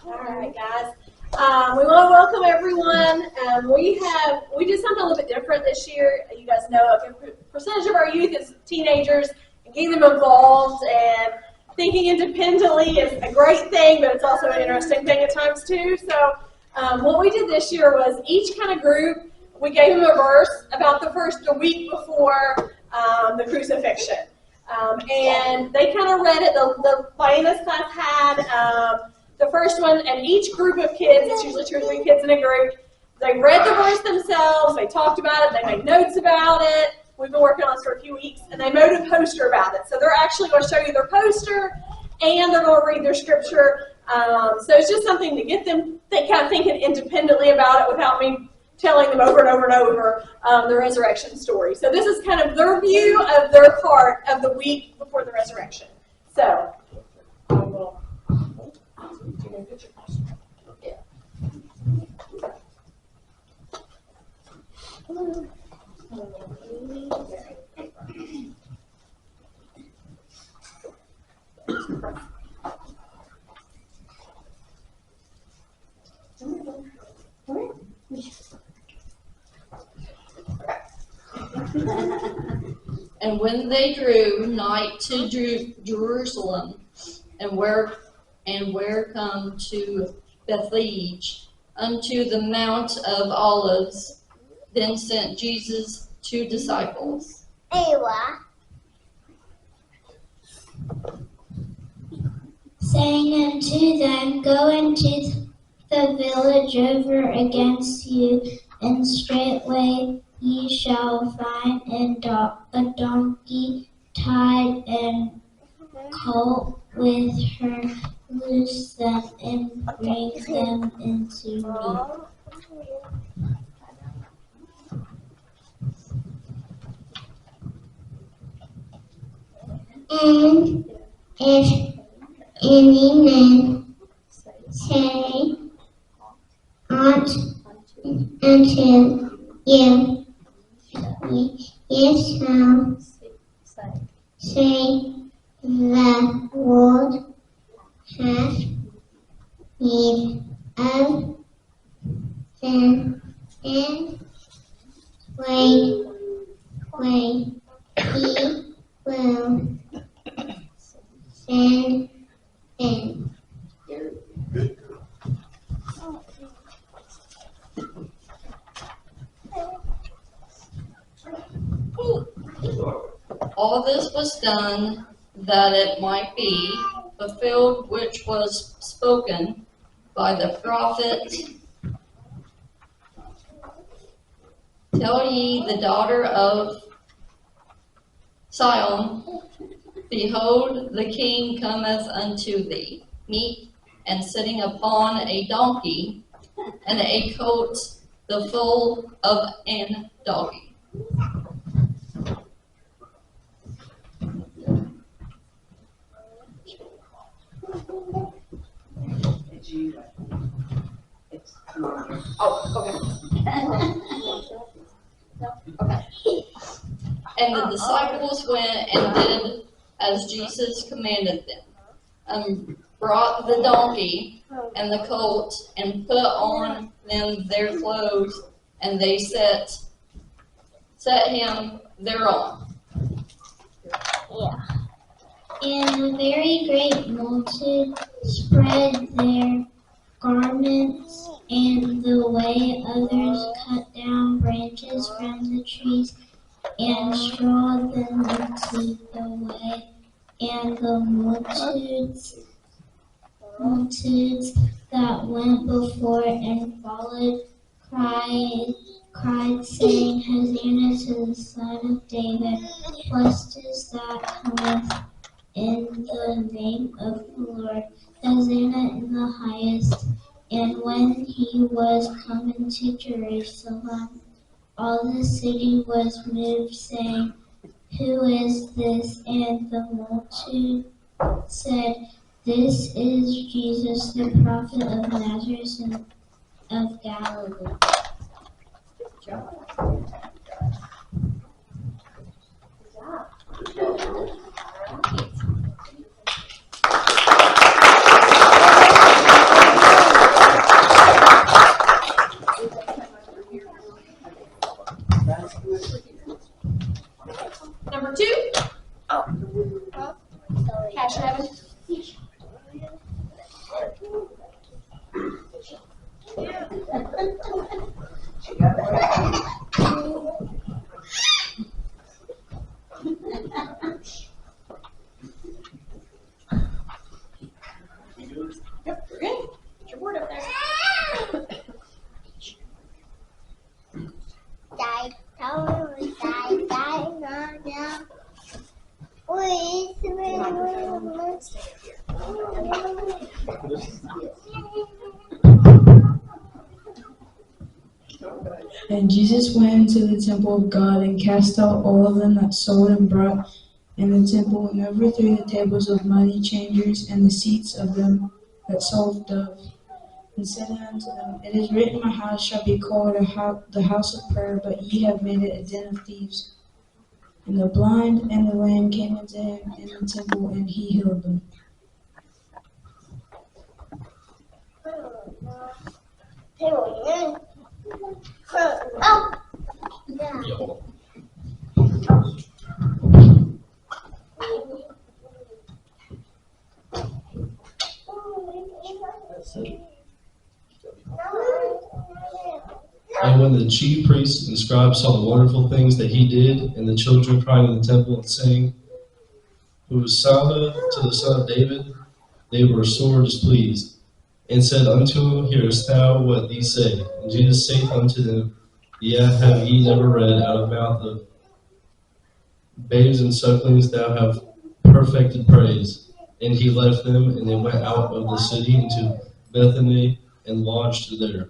All right, guys. We want to welcome everyone. We did something a little bit different this year. You guys know a good percentage of our youth is teenagers, and getting them involved and thinking independently is a great thing, but it's also an interesting thing at times too. So what we did this year was each kind of group, we gave them a verse about the week before the crucifixion. And they kind of read it. The Amos class had the first one, and each group of kids, it's usually 2 or 3 kids in a group, they read the verse themselves, they talked about it, they made notes about it. We've been working on this for a few weeks, and they made a poster about it. So they're actually going to show you their poster, and they're going to read their scripture. So it's just something to get them kind of thinking independently about it without me telling them over and over and over the resurrection story. So this is kind of their view of their part of the week before the resurrection. So I will yeah. And when they drew nigh to Jerusalem, and were come to Bethphage, unto the Mount of Olives, then sent Jesus 2 disciples. Saying unto them, Go into the village over against you, and straightway ye shall find a donkey tied and colt with her. Loose them and bring them into me. And if any man say aught unto you, ye shall say, The Lord hath need of them, and way he will send them. All this was done that it might be fulfilled which was spoken by the prophet. Tell ye the daughter of Sion, Behold, the king cometh unto thee, meek and sitting upon a donkey, and a colt the foal of an donkey. Okay. And the disciples went and did as Jesus commanded them, and brought the donkey and the colt, and put on them their clothes, and they set him thereon. Yeah. And a very great multitude spread their garments, and the way others cut down branches from the trees and strawed them into the way. And the multitudes that went before and followed cried, saying, Hosanna to the Son of David. Blessed is that cometh in the name of the Lord. Hosanna in the highest. And when he was come into Jerusalem, all the city was moved, saying, Who is this? And the multitude said, This is Jesus, the prophet of Nazareth of Galilee. And Jesus went into the temple of God and cast out all of them that sold and bought in the temple, and overthrew the tables of money changers and the seats of them that sold doves. And said unto them, It is written, My house shall be called the house of prayer, but ye have made it a den of thieves. And the blind and the lame came unto him in the temple, and he healed them. And when the chief priests and scribes saw the wonderful things that he did, and the children crying in the temple and saying, Hosanna to the Son of David, they were sore displeased, and said unto him, Hearest thou what these say? And Jesus saith unto them, Yet have ye never read, out of the mouth of babes and sucklings thou have perfected praise. And he left them, and they went out of the city into Bethany, and lodged there.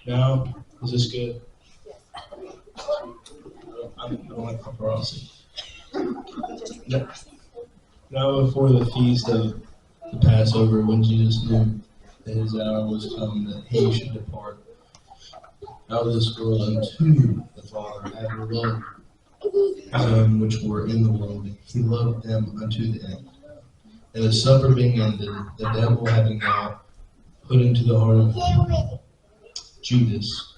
Now, is this good? I don't like paparazzi. Now before the feast of the Passover, when Jesus knew that his hour was come, that he should depart out of this world unto the Father, having loved them which were in the world, he loved them unto the end. And the supper being ended, the devil having now put into the heart of Judas,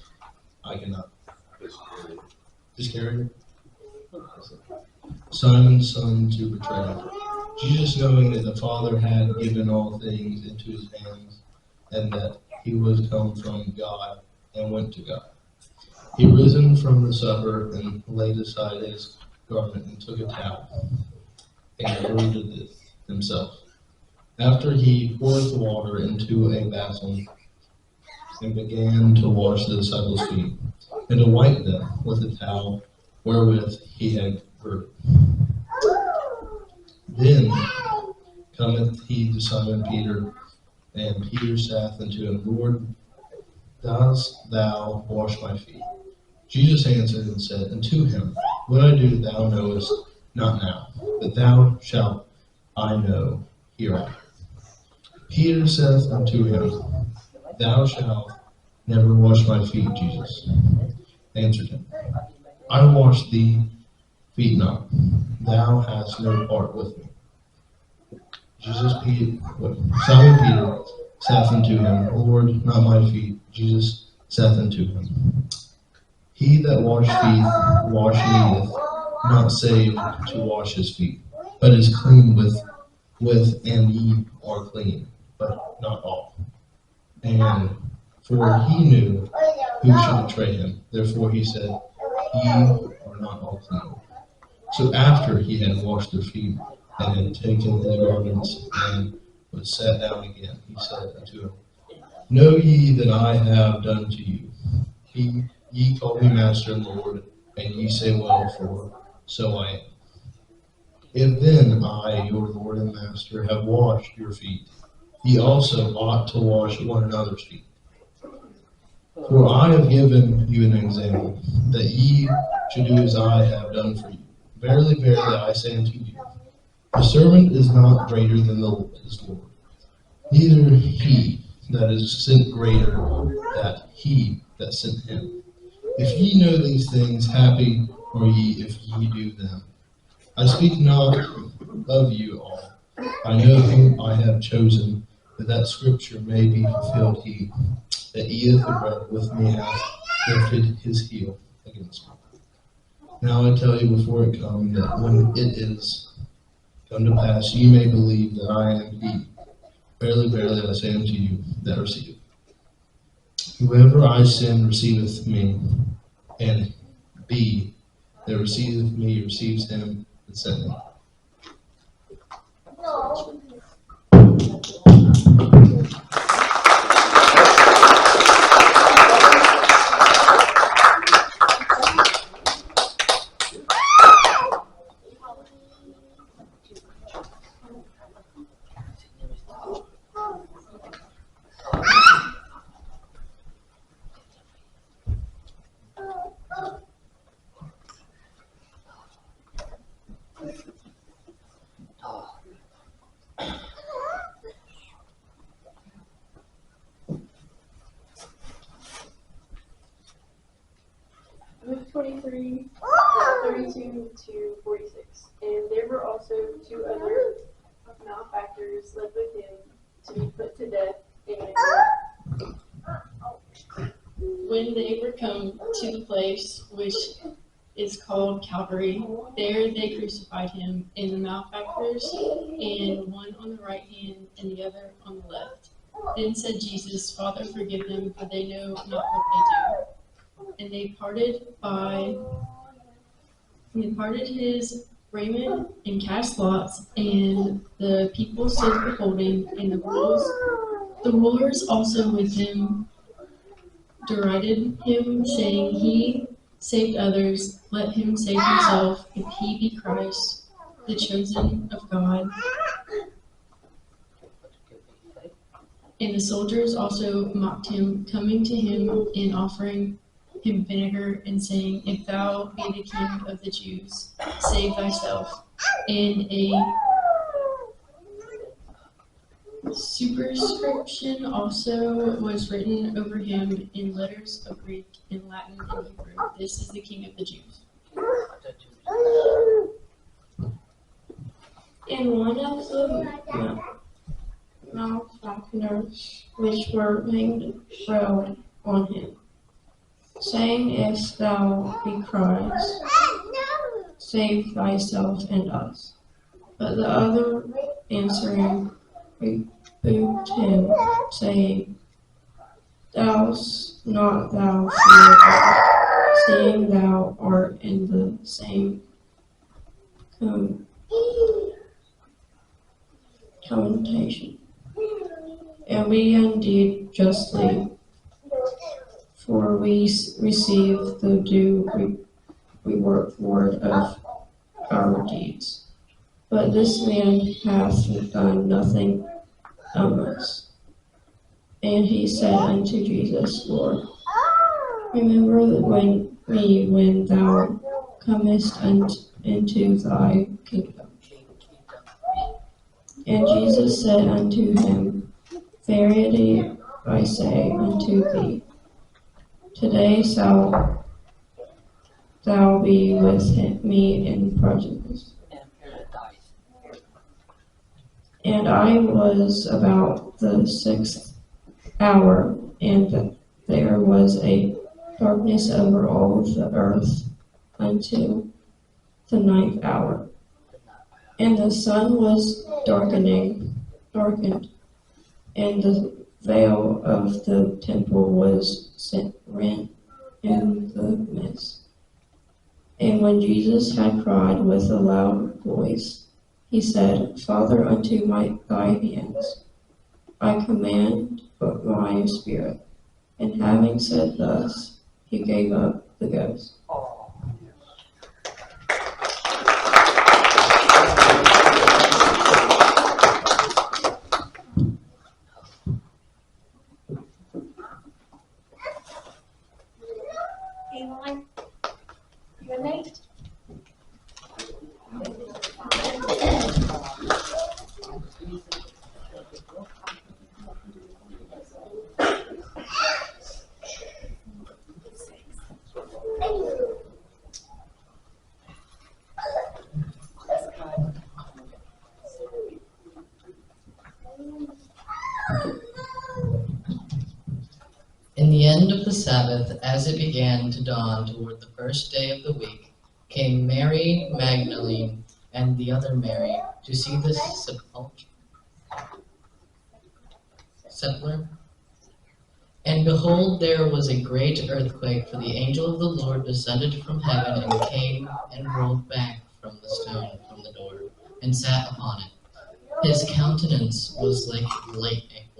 Iscariot, Simon's son, to betray him. Jesus, knowing that the Father had given all things into his hands, and that he was come from God, and went to God, he risen from the supper, and laid aside his garment, and took a towel, and girded it himself. After he poured the water into a basin, and began to wash the disciples' feet, and to wipe them with the towel wherewith he had girded. Then cometh he to Simon Peter, and Peter saith unto him, Lord, dost thou wash my feet? Jesus answered and said unto him, What I do thou knowest not now, but thou shalt I know hereafter. Peter saith unto him, Thou shalt never wash my feet, Jesus answered him. I wash thee feet not. Thou hast no part with me. Simon Peter saith unto him, Lord, not my feet. Jesus saith unto him, He that wash feet needeth not save to wash his feet, but is clean with, and ye are clean, but not all. And for he knew who should betray him, therefore he said, Ye are not all clean. So after he had washed their feet, and had taken his garments, and was sat down again, he said unto him, Know ye that I have done to you? Ye call me Master and Lord, and ye say well, for so I am. If then I, your Lord and Master, have washed your feet, ye also ought to wash one another's feet. For I have given you an example, that ye should do as I have done for you. Verily, verily, I say unto you, the servant is not greater than his Lord, neither he that is sent greater than he that sent him. If ye know these things, happy are ye if ye do them. I speak not of you all. I know whom I have chosen, that scripture may be fulfilled. He that eateth the bread with me hath lifted his heel against me. Now I tell you before it come, that when it is come to pass, ye may believe that I am he. Verily, verily, I say unto you, that receiveth. Whoever I send receiveth me, and he that receiveth me receives him that sent me. Luke 23, 32 to 46. And there were also 2 other malefactors led with him to be put to death. And When they were come to the place which is called Calvary, there they crucified him and the malefactors, and one on the right hand and the other on the left. Then said Jesus, Father, forgive them, for they know not what they do. And they parted his raiment and cast lots, and the people stood beholding, and the rulers also with him derided him, saying, He saved others, let him save himself, if he be Christ, the chosen of God. And the soldiers also mocked him, coming to him and offering him vinegar, and saying, If thou be the King of the Jews, save thyself. And a superscription also was written over him in letters of Greek and Latin and Hebrew, This is the King of the Jews. And one of the malefactors which were hanged railed on him, saying, If thou be Christ, save thyself and us. But the other answering rebuked him, saying, Dost not thou fear God, seeing thou art in the same condemnation? And we indeed justly, for we receive the due reward of our deeds. But this man hath done nothing amiss. And he said unto Jesus, Lord, remember when thou comest into thy kingdom. And Jesus said unto him, Verily I say unto thee, today shalt thou be with me in paradise. And I was about the 6th hour, and there was a darkness over all the earth until the 9th hour. And the sun was darkened, and the veil of the temple was rent in the midst. And when Jesus had cried with a loud voice, he said, Father, unto thy hands I commend my spirit. And having said thus, he gave up the ghost. Anyone? You and Nate? end of the Sabbath, as it began to dawn toward the first day of the week, came Mary Magdalene and the other Mary to see the sepulchre. And behold, there was a great earthquake, for the angel of the Lord descended from heaven and came and rolled back from the stone from the door and sat upon it. His countenance was like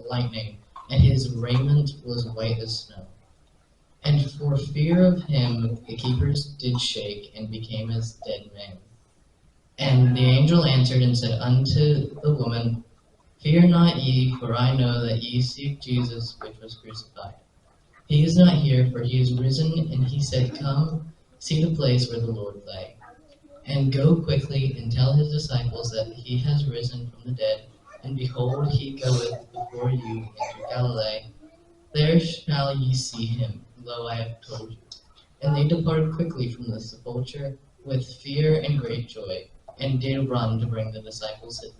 lightning, and his raiment was white as snow. And for fear of him the keepers did shake and became as dead men. And the angel answered and said unto the woman, Fear not ye, for I know that ye seek Jesus which was crucified. He is not here, for he is risen, and he said, Come, see the place where the Lord lay. And go quickly and tell his disciples that he has risen from the dead, and behold, he goeth before you into Galilee. There shall ye see him, lo, I have told you. And they departed quickly from the sepulchre with fear and great joy, and did run to bring the disciples hither.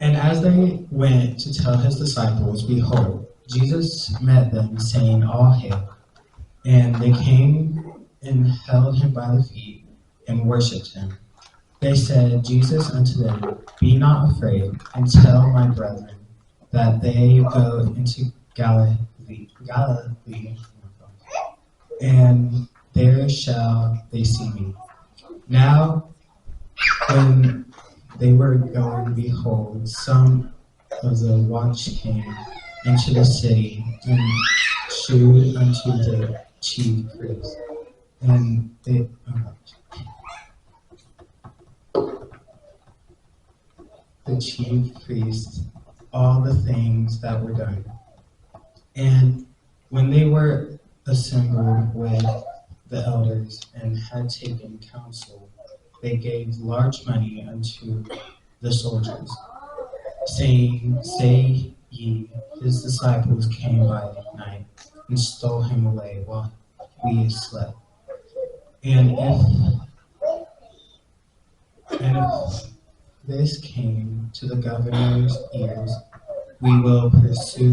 And as they went to tell his disciples, behold, Jesus met them, saying, All hail. And they came and held him by the feet and worshipped him. They said, Jesus unto them, Be not afraid, and tell my brethren that they go into Galilee, and there shall they see me. Now, when they were going, behold, some of the watch came into the city and shewed unto the chief priests. And they the chief priests all the things that were done. And when they were assembled with the elders and had taken counsel, they gave large money unto the soldiers, saying, Say ye, his disciples came by night and stole him away while we slept. And if this came to the governor's ears, we will persuade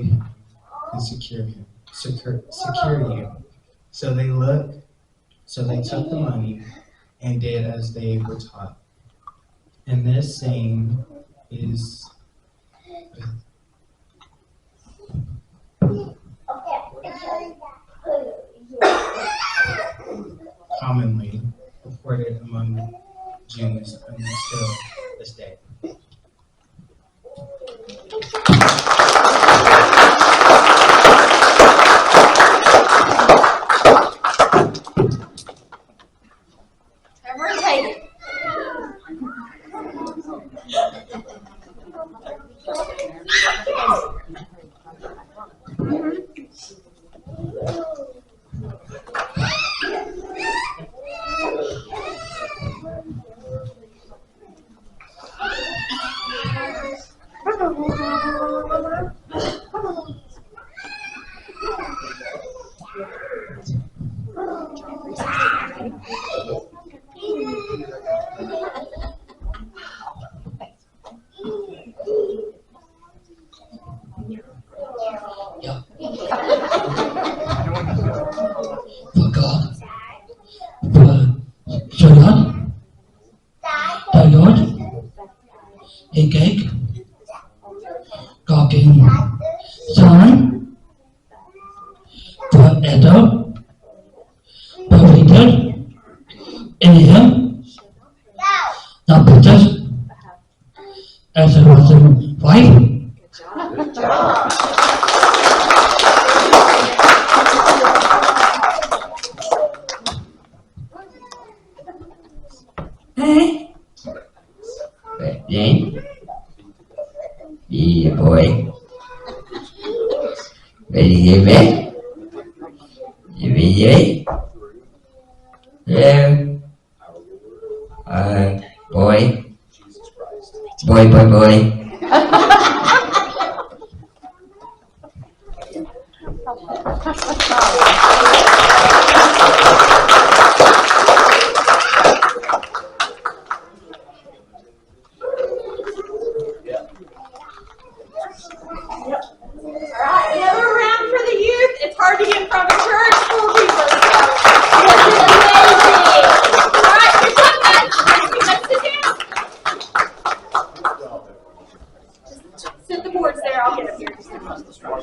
him and secure you. So they took the money and did as they were taught. And this saying is commonly reported among Jews until this day. Everyone take it. Yeah, boy. Ready to get back? You ready? Hello? Boy. Boy. there, I'll get up here.